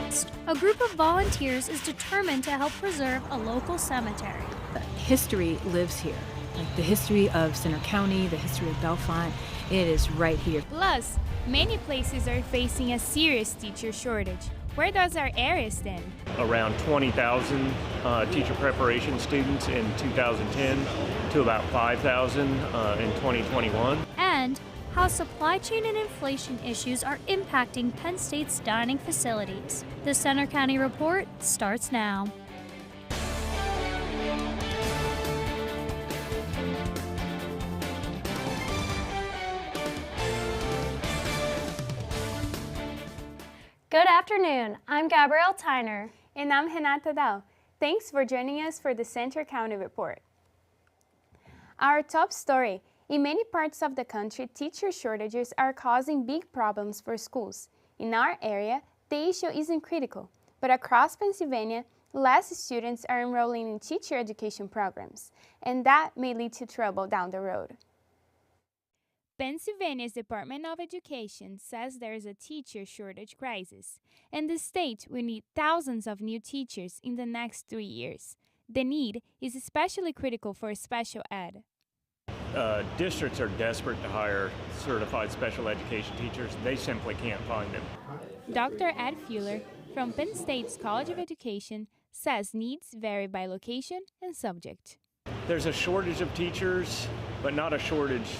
Next, a group of volunteers is determined to help preserve a local cemetery. History lives here. Like the history of Center County, the history of Bellefonte, it is right here. Plus, many places are facing a serious teacher shortage. Where does our area stand? Around 20,000 teacher preparation students in 2010 to about 5,000 in 2021. And how supply chain and inflation issues are impacting Penn State's dining facilities. The Center County Report starts now. Good afternoon. I'm Gabrielle Tyner. And I'm Renata Dal. Thanks for joining us for the Center County Report. Our top story: in many parts of the country, teacher shortages are causing big problems for schools. In our area, the issue isn't critical, but across Pennsylvania, less students are enrolling in teacher education programs, and that may lead to trouble down the road. Pennsylvania's Department of Education says there is a teacher shortage crisis, and the state will need thousands of new teachers in the next 3 years. The need is especially critical for special ed. Districts are desperate to hire certified special education teachers. They simply can't find them. Dr. Ed Fuller from Penn State's College of Education says needs vary by location and subject. There's a shortage of teachers, but not a shortage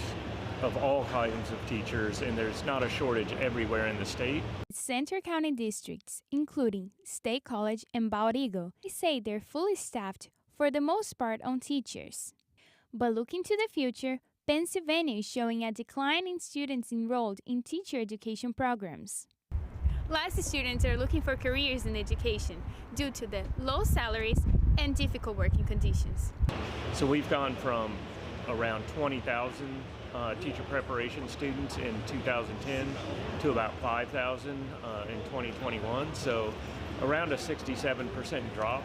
of all kinds of teachers, and there's not a shortage everywhere in the state. Center County districts, including State College and Bald Eagle, say they're fully staffed for the most part on teachers. But looking to the future, Pennsylvania is showing a decline in students enrolled in teacher education programs. Less students are looking for careers in education due to the low salaries and difficult working conditions. So we've gone from around 20,000 teacher preparation students in 2010 to about 5,000 in 2021. So around a 67% drop.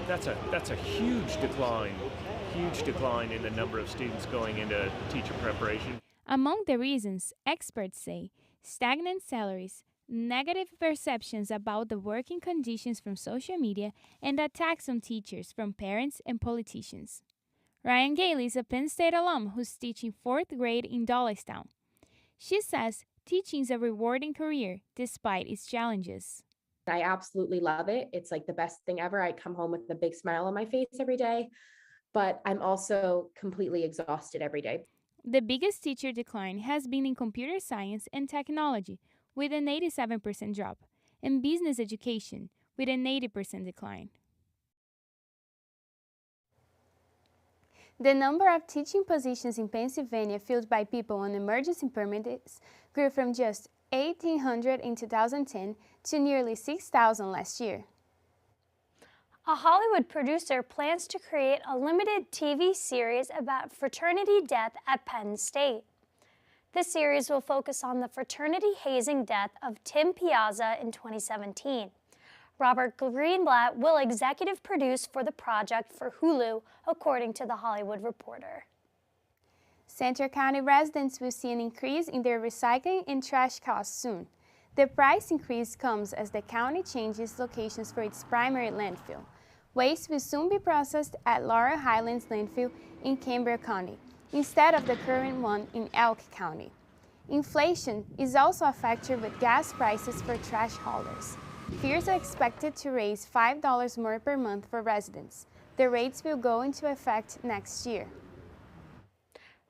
That's a huge decline in the number of students going into teacher preparation. Among the reasons, experts say stagnant salaries, negative perceptions about the working conditions from social media, and attacks on teachers from parents and politicians. Ryan Gailey is a Penn State alum who's teaching 4th grade in Doylestown. She says teaching is a rewarding career despite its challenges. I absolutely love it. It's like the best thing ever. I come home with a big smile on my face every day, but I'm also completely exhausted every day. The biggest teacher decline has been in computer science and technology, with an 87% drop, and business education, with an 80% decline. The number of teaching positions in Pennsylvania filled by people on emergency permits grew from just 1,800 in 2010 to nearly 6,000 last year. A Hollywood producer plans to create a limited TV series about fraternity death at Penn State. This series will focus on the fraternity hazing death of Tim Piazza in 2017. Robert Greenblatt will executive produce for the project for Hulu, according to The Hollywood Reporter. Center County residents will see an increase in their recycling and trash costs soon. The price increase comes as the county changes locations for its primary landfill. Waste will soon be processed at Laurel Highlands Landfill in Cambria County, instead of the current one in Elk County. Inflation is also a factor with gas prices for trash haulers. Fares are expected to raise $5 more per month for residents. The rates will go into effect next year.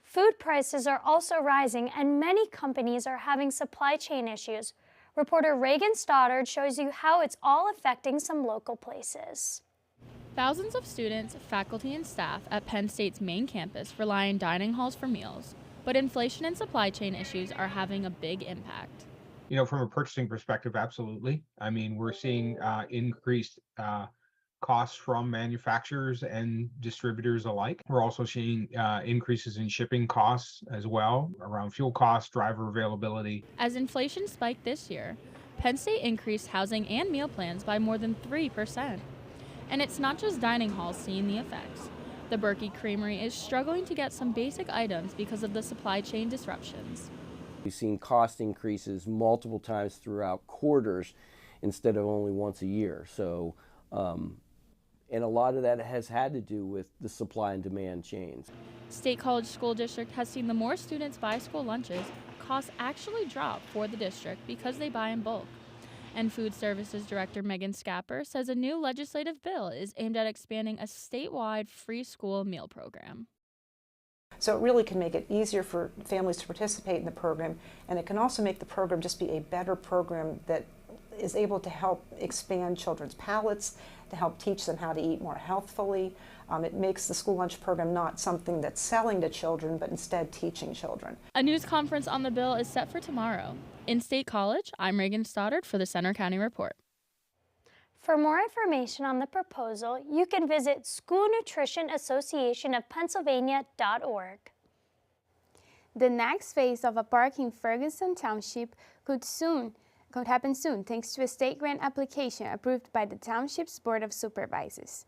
Food prices are also rising, and many companies are having supply chain issues. Reporter Reagan Stoddard shows you how it's all affecting some local places. Thousands of students, faculty, and staff at Penn State's main campus rely on dining halls for meals, but inflation and supply chain issues are having a big impact. You know, from a purchasing perspective, absolutely. I mean, we're seeing increased costs from manufacturers and distributors alike. We're also seeing increases in shipping costs as well, around fuel costs, driver availability. As inflation spiked this year, Penn State increased housing and meal plans by more than 3%. And it's not just dining halls seeing the effects. The Berkey Creamery is struggling to get some basic items because of the supply chain disruptions. We've seen cost increases multiple times throughout quarters, instead of only once a year. So, and a lot of that has had to do with the supply and demand chains. State College School District has seen the more students buy school lunches, costs actually drop for the district because they buy in bulk. And Food Services Director Megan Scapper says a new legislative bill is aimed at expanding a statewide free school meal program. So it really can make it easier for families to participate in the program, and it can also make the program just be a better program that is able to help expand children's palates, to help teach them how to eat more healthfully. It makes the school lunch program not something that's selling to children, but instead teaching children. A news conference on the bill is set for tomorrow. In State College, I'm Reagan Stoddard for the Center County Report. For more information on the proposal, you can visit School Nutrition Association of Pennsylvania.org. The next phase of a park in Ferguson Township could happen soon thanks to a state grant application approved by the township's Board of Supervisors.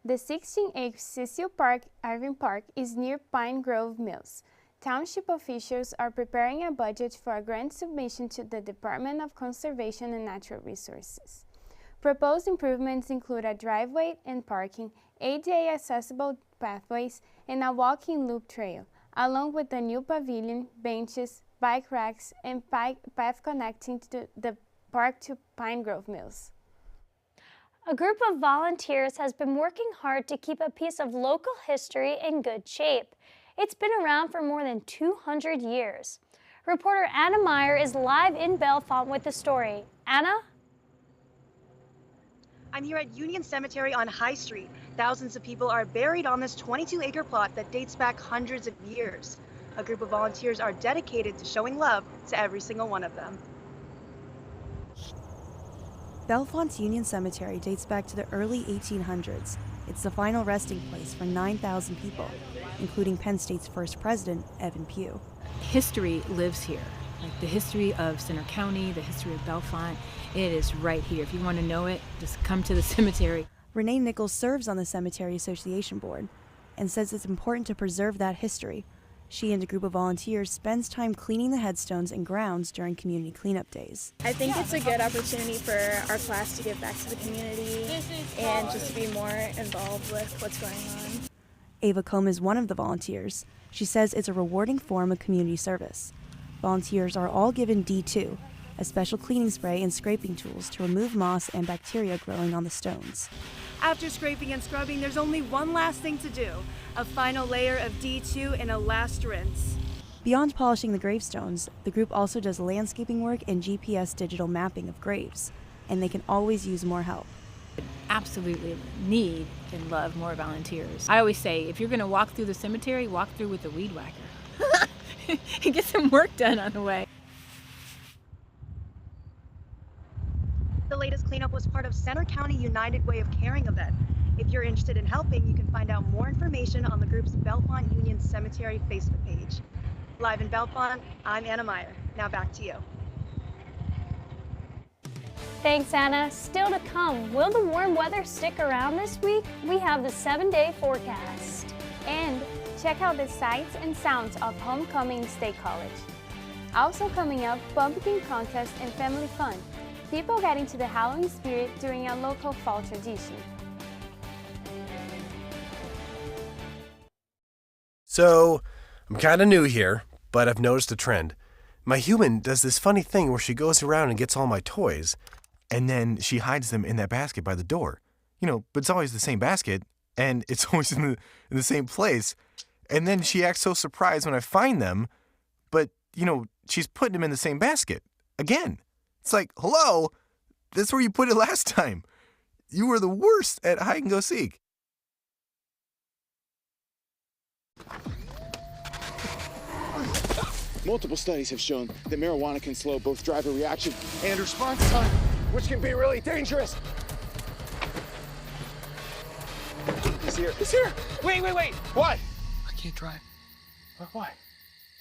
The 16-acre Cecil Park, Irving Park, is near Pine Grove Mills. Township officials are preparing a budget for a grant submission to the Department of Conservation and Natural Resources. Proposed improvements include a driveway and parking, ADA accessible pathways, and a walking loop trail, along with a new pavilion, benches, bike racks, and path connecting to the park to Pine Grove Mills. A group of volunteers has been working hard to keep a piece of local history in good shape. It's been around for more than 200 years. Reporter Anna Meyer is live in Bellefonte with the story. Anna? I'm here at Union Cemetery on High Street. Thousands of people are buried on this 22-acre plot that dates back hundreds of years. A group of volunteers are dedicated to showing love to every single one of them. Bellefonte's Union Cemetery dates back to the early 1800s. It's the final resting place for 9,000 people, including Penn State's first president, Evan Pugh. History lives here. Like the history of Center County, the history of Bellefonte, it is right here. If you want to know it, just come to the cemetery. Renee Nichols serves on the Cemetery Association Board and says it's important to preserve that history. She and a group of volunteers spends time cleaning the headstones and grounds during community cleanup days. I think it's a good opportunity for our class to give back to the community and just to be more involved with what's going on. Ava Combe is one of the volunteers. She says it's a rewarding form of community service. Volunteers are all given D2, a special cleaning spray and scraping tools to remove moss and bacteria growing on the stones. After scraping and scrubbing, there's only one last thing to do, a final layer of D2 and a last rinse. Beyond polishing the gravestones, the group also does landscaping work and GPS digital mapping of graves, and they can always use more help. Absolutely need and love more volunteers. I always say, if you're going to walk through the cemetery, walk through with a weed whacker. Get some work done on the way. The latest cleanup was part of Center County United Way of Caring event. If you're interested in helping, you can find out more information on the group's Bellefonte Union Cemetery Facebook page. Live in Bellefonte, I'm Anna Meyer. Now back to you. Thanks, Anna. Still to come, will the warm weather stick around this week? We have the 7-day forecast. And check out the sights and sounds of Homecoming State College. Also coming up, pumpkin contest and family fun. People get into the Halloween spirit during a local fall tradition. So, I'm kind of new here, but I've noticed a trend. My human does this funny thing where she goes around and gets all my toys, and then she hides them in that basket by the door. But it's always the same basket, and it's always in the same place. And then she acts so surprised when I find them, but, she's putting them in the same basket again. It's like, hello, that's where you put it last time. You were the worst at hide and go seek. Multiple studies have shown that marijuana can slow both driver reaction and response time, which can be really dangerous. He's here. He's here. Wait. What? I can't drive. Why?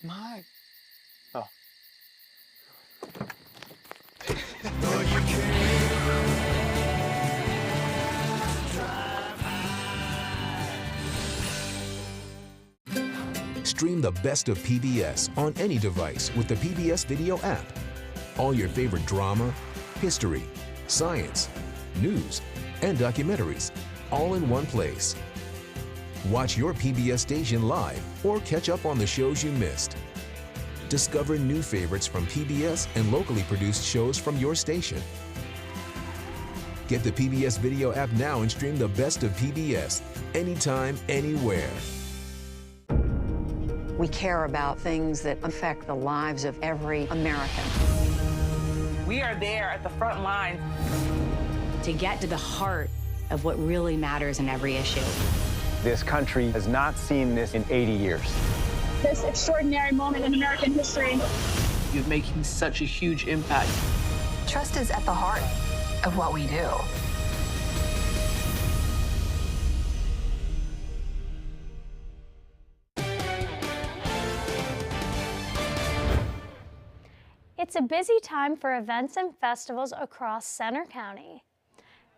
I'm high. Oh. Stream the best of PBS on any device with the PBS Video app. All your favorite drama, history, science, news, and documentaries, all in one place. Watch your PBS station live or catch up on the shows you missed. Discover new favorites from PBS and locally produced shows from your station. Get the PBS Video app now and stream the best of PBS anytime, anywhere. We care about things that affect the lives of every American. We are there at the front line to get to the heart of what really matters in every issue. This country has not seen this in 80 years. This extraordinary moment in American history. You're making such a huge impact. Trust is at the heart of what we do. It's a busy time for events and festivals across Centre County.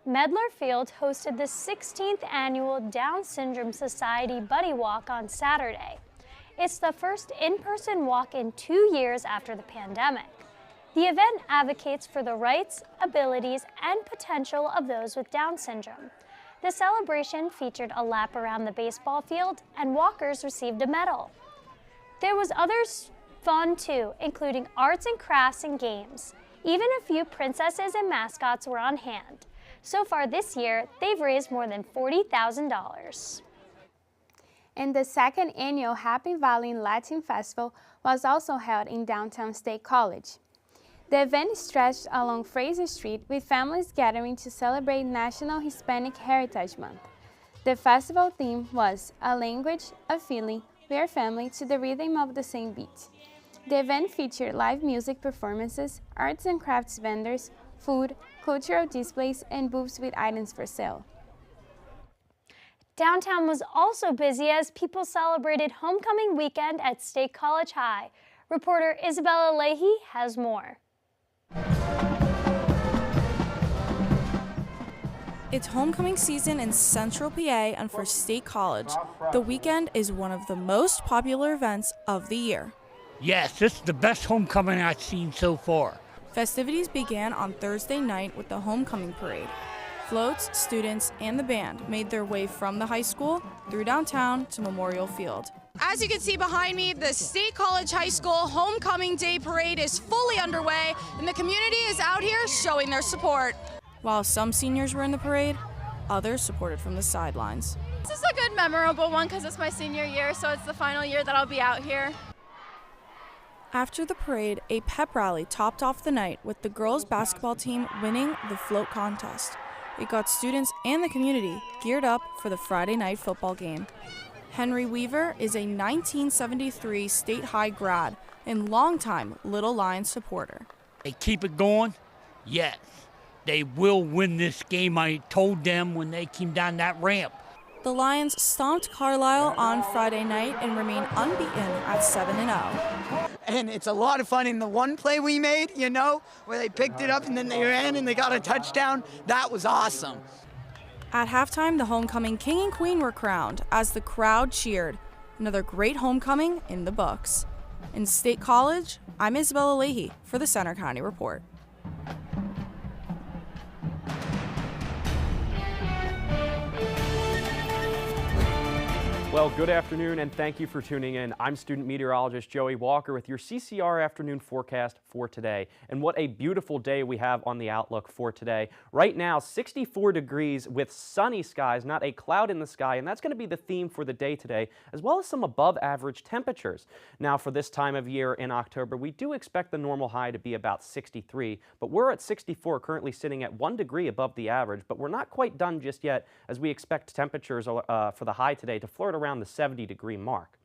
Medlar Field hosted the 16th annual Down Syndrome Society Buddy Walk on Saturday. It's the first in-person walk in 2 years after the pandemic. The event advocates for the rights, abilities, and potential of those with Down syndrome. The celebration featured a lap around the baseball field, and walkers received a medal. There was others fun too, including arts and crafts and games. Even a few princesses and mascots were on hand. So far this year, they've raised more than $40,000. And the second annual Happy Valley Latin Festival was also held in downtown State College. The event stretched along Fraser Street with families gathering to celebrate National Hispanic Heritage Month. The festival theme was A Language, a Feeling, We Are Family to the rhythm of the same beat. The event featured live music performances, arts and crafts vendors, food, cultural displays, and booths with items for sale. Downtown was also busy as people celebrated homecoming weekend at State College High. Reporter Isabella Leahy has more. It's homecoming season in Central PA, and for State College, the weekend is one of the most popular events of the year. Yes, this is the best homecoming I've seen so far. Festivities began on Thursday night with the homecoming parade. Floats, students, and the band made their way from the high school through downtown to Memorial Field. As you can see behind me, the State College High School Homecoming Day Parade is fully underway, and the community is out here showing their support. While some seniors were in the parade, others supported from the sidelines. This is a good, memorable one because it's my senior year, so it's the final year that I'll be out here. After the parade, a pep rally topped off the night with the girls' basketball team winning the float contest. It got students and the community geared up for the Friday night football game. Henry Weaver is a 1973 State High grad and longtime Little Lions supporter. They keep it going? Yes. They will win this game, I told them when they came down that ramp. The Lions stomped Carlisle on Friday night and remain unbeaten at 7-0. And it's a lot of fun. In the one play we made, you know, where they picked it up and then they ran and they got a touchdown, that was awesome. At halftime, the homecoming king and queen were crowned as the crowd cheered. Another great homecoming in the books. In State College, I'm Isabella Leahy for the Centre County Report. Well, good afternoon and thank you for tuning in. I'm student meteorologist Joey Walker with your CCR afternoon forecast for today. And what a beautiful day we have on the outlook for today. Right now, 64 degrees with sunny skies, not a cloud in the sky, and that's going to be the theme for the day today, as well as some above average temperatures. Now, for this time of year in October, we do expect the normal high to be about 63, but we're at 64, currently sitting at 1 degree above the average, but we're not quite done just yet, as we expect temperatures for the high today to flirt around the 70-degree mark.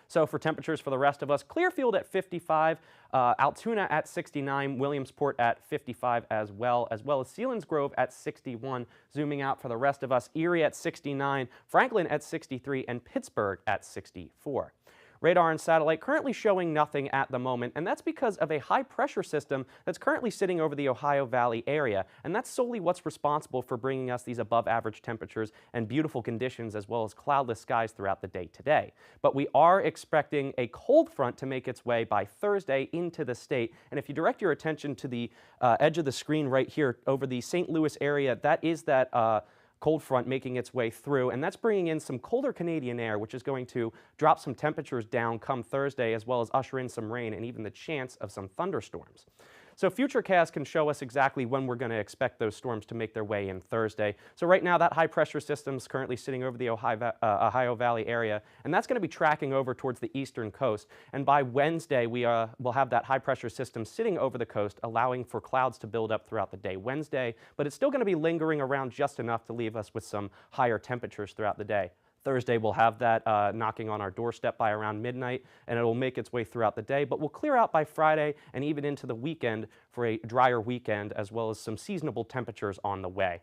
So for temperatures for the rest of us, Clearfield at 55, Altoona at 69, Williamsport at 55 as well as Selinsgrove at 61. Zooming out for the rest of us, Erie at 69, Franklin at 63, and Pittsburgh at 64. Radar and satellite currently showing nothing at the moment, and that's because of a high pressure system that's currently sitting over the Ohio Valley area, and that's solely what's responsible for bringing us these above average temperatures and beautiful conditions as well as cloudless skies throughout the day today. But we are expecting a cold front to make its way by Thursday into the state, and if you direct your attention to the edge of the screen right here over the St. Louis area, that is that cold front making its way through, and that's bringing in some colder Canadian air, which is going to drop some temperatures down come Thursday, as well as usher in some rain and even the chance of some thunderstorms. So Futurecast can show us exactly when we're going to expect those storms to make their way in Thursday. So right now that high pressure system is currently sitting over the Ohio Valley area, and that's going to be tracking over towards the eastern coast. And by Wednesday, we'll have that high pressure system sitting over the coast, allowing for clouds to build up throughout the day Wednesday, but it's still going to be lingering around just enough to leave us with some higher temperatures throughout the day. Thursday, we'll have that knocking on our doorstep by around midnight, and it will make its way throughout the day, but we'll clear out by Friday and even into the weekend for a drier weekend, as well as some seasonable temperatures on the way.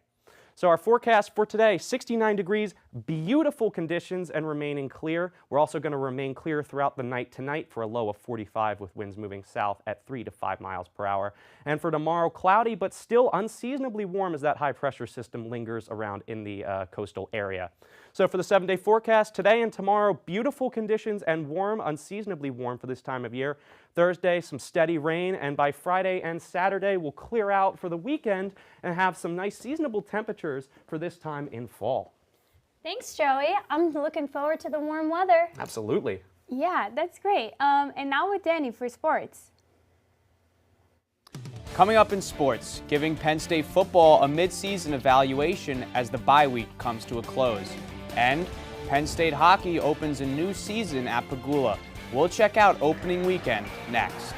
So our forecast for today, 69 degrees, beautiful conditions and remaining clear. We're also going to remain clear throughout the night tonight for a low of 45 with winds moving south at 3 to 5 miles per hour. And for tomorrow, cloudy but still unseasonably warm as that high pressure system lingers around in the coastal area. So for the 7-day forecast, today and tomorrow, beautiful conditions and warm, unseasonably warm for this time of year. Thursday, some steady rain, and by Friday and Saturday, we'll clear out for the weekend and have some nice seasonable temperatures for this time in fall. Thanks, Joey. I'm looking forward to the warm weather. Absolutely. Yeah, that's great. And now with Danny for sports. Coming up in sports, giving Penn State football a midseason evaluation as the bye week comes to a close. And Penn State hockey opens a new season at Pagula. We'll check out opening weekend next.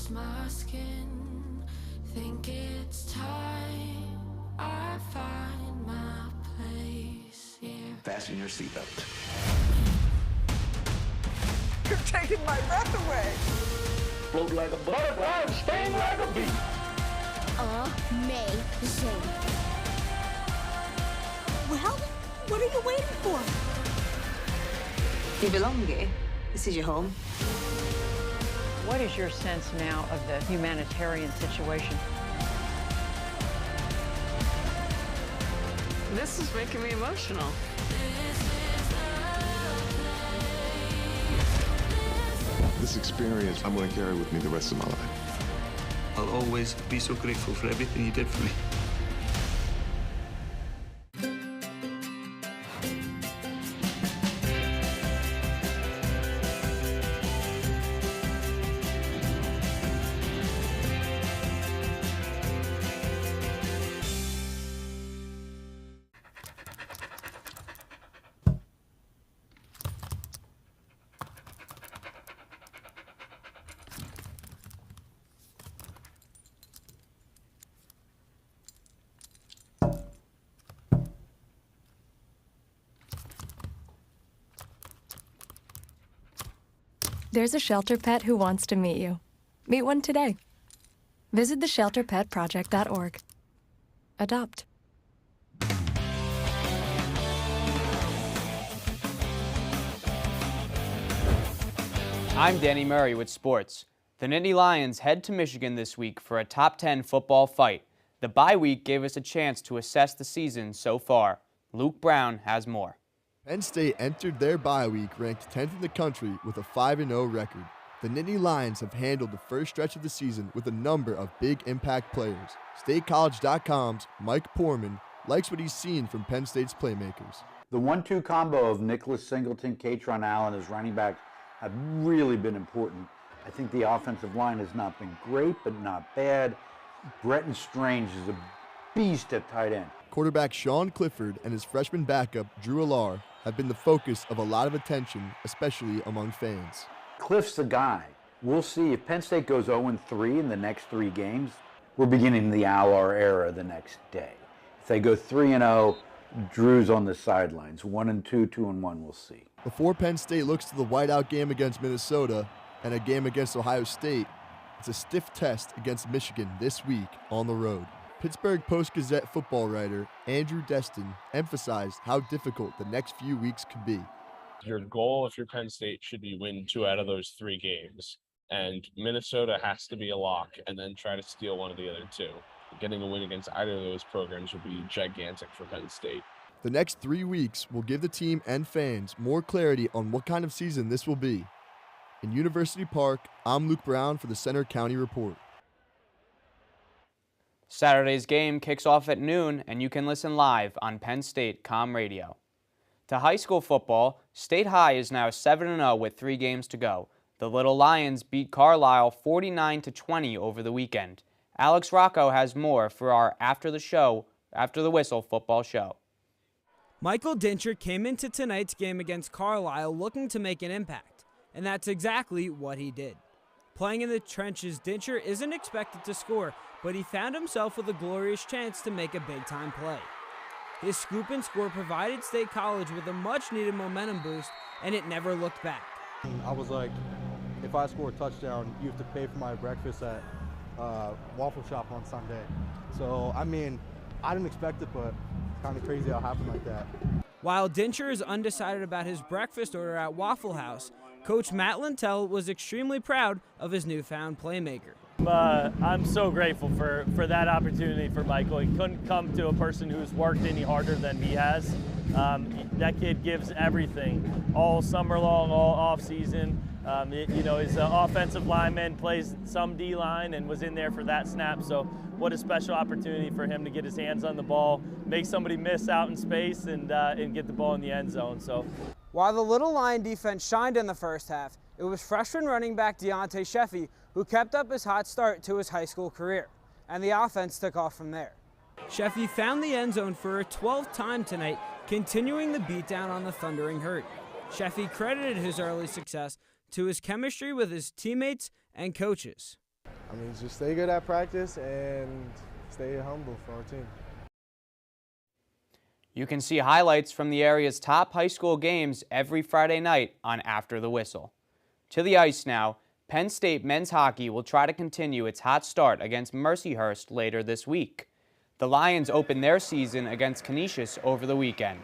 My skin, think it's time I find my place here. Fasten your seatbelt. You're taking my breath away. Float like a butterfly, sting like a bee. Amazing. Well, what are you waiting for? You belong here. This is your home. What is your sense now of the humanitarian situation? This is making me emotional. This experience I'm going to carry with me the rest of my life. I'll always be so grateful for everything you did for me. There's a shelter pet who wants to meet you. Meet one today. Visit theshelterpetproject.org. Adopt. I'm Danny Murray with sports. The Nittany Lions head to Michigan this week for a top 10 football fight. The bye week gave us a chance to assess the season so far. Luke Brown has more. Penn State entered their bye week ranked 10th in the country with a 5-0 record. The Nittany Lions have handled the first stretch of the season with a number of big impact players. StateCollege.com's Mike Poorman likes what he's seen from Penn State's playmakers. The 1-2 combo of Nicholas Singleton, Katron Allen as running backs have really been important. I think the offensive line has not been great, but not bad. Bretton Strange is a beast at tight end. Quarterback Sean Clifford and his freshman backup, Drew Alar, have been the focus of a lot of attention, especially among fans. Cliff's the guy. We'll see. If Penn State goes 0-3 in the next 3 games, we're beginning the Allard era the next day. If they go 3-0, Drew's on the sidelines. 1-2, 2-1, we'll see. Before Penn State looks to the whiteout game against Minnesota and a game against Ohio State, it's a stiff test against Michigan this week on the road. Pittsburgh Post-Gazette football writer Andrew Destin emphasized how difficult the next few weeks could be. Your goal, if you're Penn State, should be win 2 out of those 3 games. And Minnesota has to be a lock and then try to steal one of the other 2. Getting a win against either of those programs would be gigantic for Penn State. The next 3 weeks will give the team and fans more clarity on what kind of season this will be. In University Park, I'm Luke Brown for the Center County Report. Saturday's game kicks off at noon, and you can listen live on Penn State Com Radio. To high school football, State High is now 7-0 with 3 games to go. The Little Lions beat Carlisle 49-20 over the weekend. Alex Rocco has more for our After the Whistle football show. Michael Dincher came into tonight's game against Carlisle looking to make an impact, and that's exactly what he did. Playing in the trenches, Dincher isn't expected to score, but he found himself with a glorious chance to make a big-time play. His scoop and score provided State College with a much-needed momentum boost, and it never looked back. I was like, if I score a touchdown, you have to pay for my breakfast at Waffle Shop on Sunday. So, I mean, I didn't expect it, but it's kind of crazy how it happened like that. While Dincher is undecided about his breakfast order at Waffle House, Coach Matt Lentell was extremely proud of his newfound playmaker. I'm so grateful for that opportunity for Michael. He couldn't come to a person who's worked any harder than he has. That kid gives everything all summer long, all off season. He's an offensive lineman, plays some D-line, and was in there for that snap. So what a special opportunity for him to get his hands on the ball, make somebody miss out in space, and get the ball in the end zone. So, while the Little Lion defense shined in the first half, it was freshman running back Deontay Sheffy who kept up his hot start to his high school career, and the offense took off from there. Sheffy found the end zone for a 12th time tonight, continuing the beatdown on the Thundering Herd. Sheffy credited his early success to his chemistry with his teammates and coaches. I mean, just stay good at practice and stay humble for our team. You can see highlights from the area's top high school games every Friday night on After the Whistle. To the ice now, Penn State men's hockey will try to continue its hot start against Mercyhurst later this week. The Lions opened their season against Canisius over the weekend.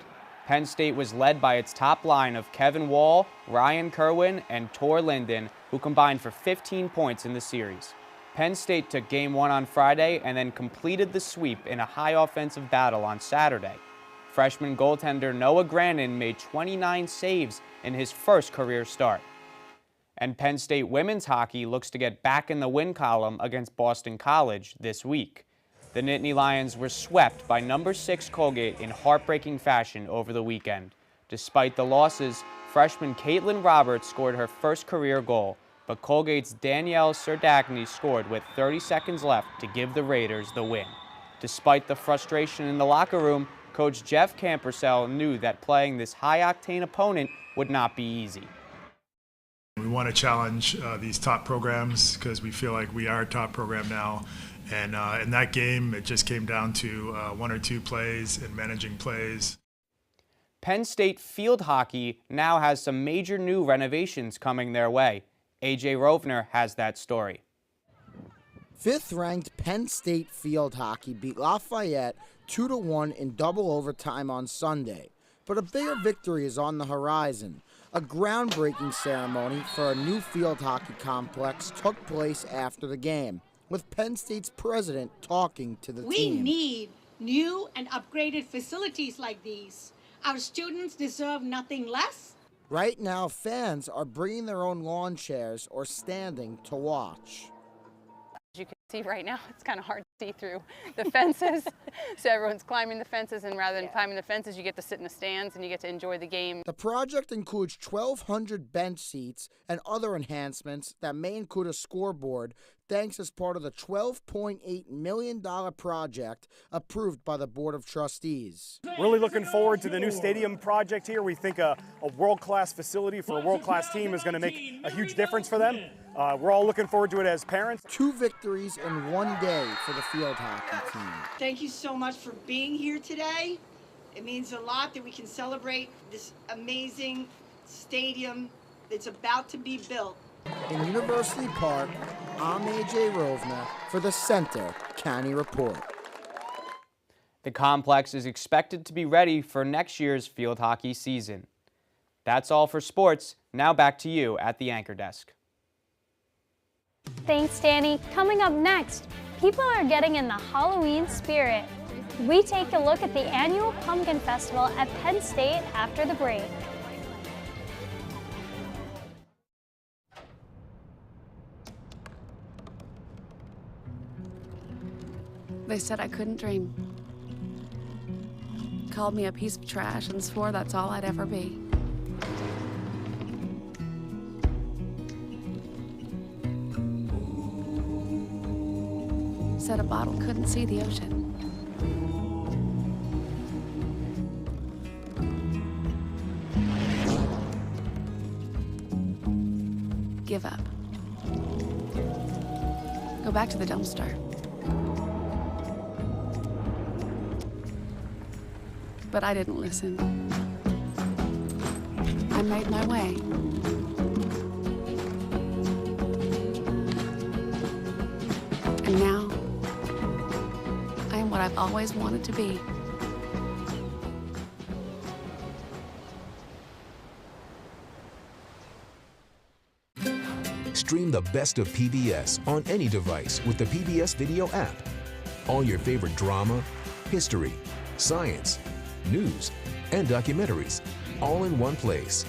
Penn State was led by its top line of Kevin Wall, Ryan Kerwin, and Tor Linden, who combined for 15 points in the series. Penn State took Game 1 on Friday and then completed the sweep in a high offensive battle on Saturday. Freshman goaltender Noah Grannon made 29 saves in his first career start. And Penn State women's hockey looks to get back in the win column against Boston College this week. The Nittany Lions were swept by number 6 Colgate in heartbreaking fashion over the weekend. Despite the losses, freshman Caitlin Roberts scored her first career goal, but Colgate's Danielle Serdachny scored with 30 seconds left to give the Raiders the win. Despite the frustration in the locker room, Coach Jeff Campersell knew that playing this high-octane opponent would not be easy. We want to challenge these top programs because we feel like we are a top program now. And in that game, it just came down to 1 or 2 plays and managing plays. Penn State field hockey now has some major new renovations coming their way. A.J. Rovner has that story. 5th-ranked Penn State field hockey beat Lafayette 2-1 in double overtime on Sunday. But a bigger victory is on the horizon. A groundbreaking ceremony for a new field hockey complex took place after the game, with Penn State's president talking to the team. We need new and upgraded facilities like these. Our students deserve nothing less. Right now, fans are bringing their own lawn chairs or standing to watch. As you can see right now, it's kind of hard to see through the fences. So everyone's climbing the fences, and rather than climbing the fences, you get to sit in the stands and you get to enjoy the game. The project includes 1,200 bench seats and other enhancements that may include a scoreboard, thanks as part of the $12.8 million project approved by the Board of Trustees. Really looking forward to the new stadium project here. We think a world-class facility for a world-class team is going to make a huge difference for them. We're all looking forward to it as parents. 2 victories in 1 day for the field hockey team. Thank you so much for being here today. It means a lot that we can celebrate this amazing stadium that's about to be built. In University Park, I'm AJ Rovna for the Center County Report. The complex is expected to be ready for next year's field hockey season. That's all for sports. Now back to you at the anchor desk. Thanks, Danny. Coming up next, people are getting in the Halloween spirit. We take a look at the annual Pumpkin Festival at Penn State after the break. They said I couldn't dream. Called me a piece of trash and swore that's all I'd ever be. Said a bottle couldn't see the ocean. Give up. Go back to the dumpster. But I didn't listen. I made my way. And now, I am what I've always wanted to be. Stream the best of PBS on any device with the PBS Video app. All your favorite drama, history, science, news, and documentaries, all in one place.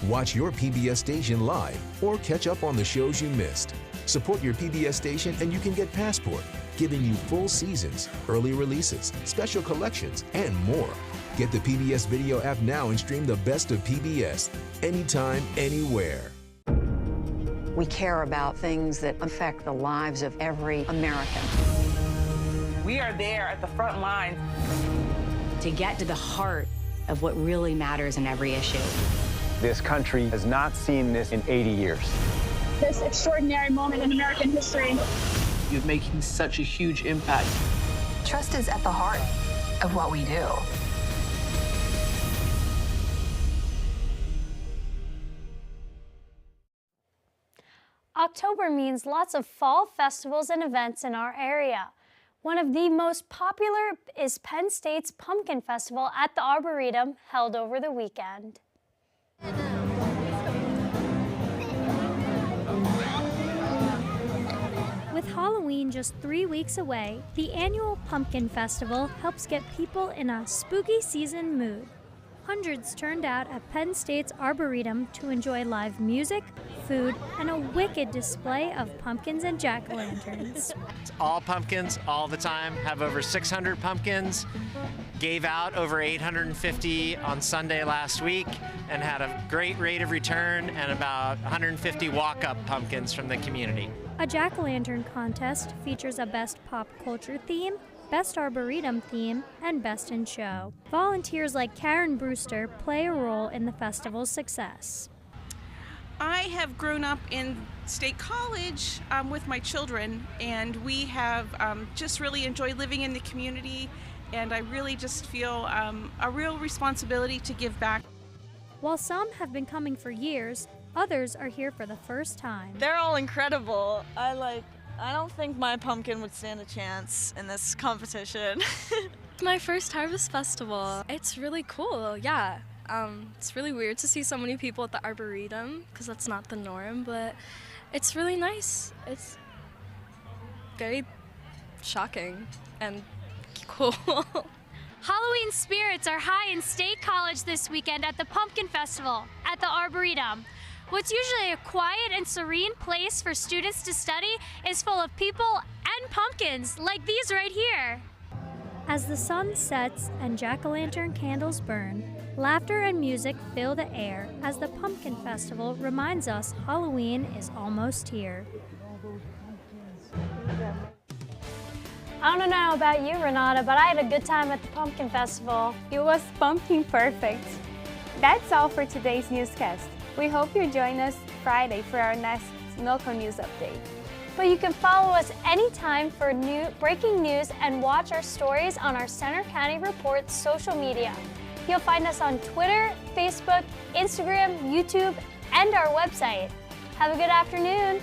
Watch your PBS station live or catch up on the shows you missed. Support your PBS station and you can get Passport, giving you full seasons, early releases, special collections, and more. Get the PBS Video app now and stream the best of PBS, anytime, anywhere. We care about things that affect the lives of every American. We are there at the front lines to get to the heart of what really matters in every issue. This country has not seen this in 80 years. This extraordinary moment in American history. You're making such a huge impact. Trust is at the heart of what we do. October means lots of fall festivals and events in our area. One of the most popular is Penn State's Pumpkin Festival at the Arboretum, held over the weekend. With Halloween just 3 weeks away, the annual Pumpkin Festival helps get people in a spooky season mood. Hundreds turned out at Penn State's Arboretum to enjoy live music, food, and a wicked display of pumpkins and jack-o'-lanterns. All pumpkins, all the time. Have over 600 pumpkins. Gave out over 850 on Sunday last week and had a great rate of return and about 150 walk-up pumpkins from the community. A jack-o'-lantern contest features a best pop culture theme, Best Arboretum theme, and Best in Show. Volunteers like Karen Brewster play a role in the festival's success. I have grown up in State College with my children, and we have just really enjoyed living in the community, and I really just feel a real responsibility to give back. While some have been coming for years, others are here for the first time. They're all incredible. I don't think my pumpkin would stand a chance in this competition. My first Harvest Festival. It's really cool, yeah. It's really weird to see so many people at the Arboretum, because that's not the norm, but it's really nice. It's very shocking and cool. Halloween spirits are high in State College this weekend at the Pumpkin Festival at the Arboretum. What's usually a quiet and serene place for students to study is full of people and pumpkins like these right here. As the sun sets and jack-o'-lantern candles burn, laughter and music fill the air as the Pumpkin Festival reminds us Halloween is almost here. I don't know about you, Renata, but I had a good time at the Pumpkin Festival. It was pumpkin perfect. That's all for today's newscast. We hope you join us Friday for our next Milko News update. But you can follow us anytime for breaking news and watch our stories on our Center County Report social media. You'll find us on Twitter, Facebook, Instagram, YouTube, and our website. Have a good afternoon.